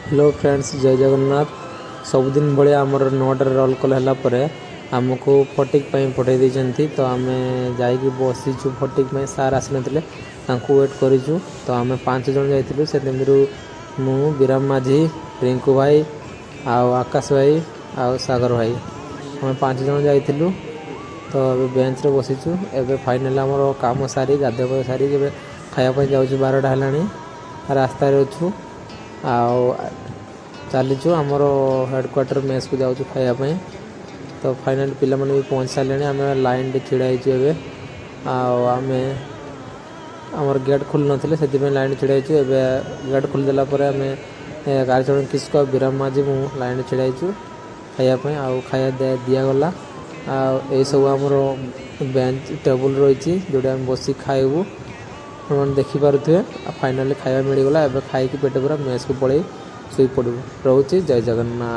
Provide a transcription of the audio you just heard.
Hello friends, जय जगन्नाथ। सबुदिन भाई आमर 9टार रोल कल है आमको फटिक पठे देती तो आम जा बसीचु फटिक सार आसी ना वेट करूँ। तो आम 5 जन जाइलु से मु विराम माझी, रिंकू भाई, आकाश भाई आ सागर भाई आम 5 जन जाइलु। तो अभी बेंच रे बसीचु। एबे फाइनल आमर काम सारी गाधे सारी खायापाई जाऊँ 12टा है रास्त अच्छू चलीचु आमर हेडक्वार्टर मेस को जाऊँ खायापाई। तो फाइनल पिला माने भी पहुँच सारे आम लाइन टे छिड़ा एबे आम आमर गेट खोल नथिले से लाइन छिड़ा एबे गेट खोलीदेला आम गाड़ी किसक विराम माझी मु लाइन छिड़ा खायापाई खाया दिगला। यही सब आमर बेंच टेबुल रही जोटा आम बस खाइबू मैंने देखिपे। फाइनाली खाया मिलगला। एबे खाई पेट पूरा मेस को पड़े शुई पड़ू। रोचे जय जगन्नाथ।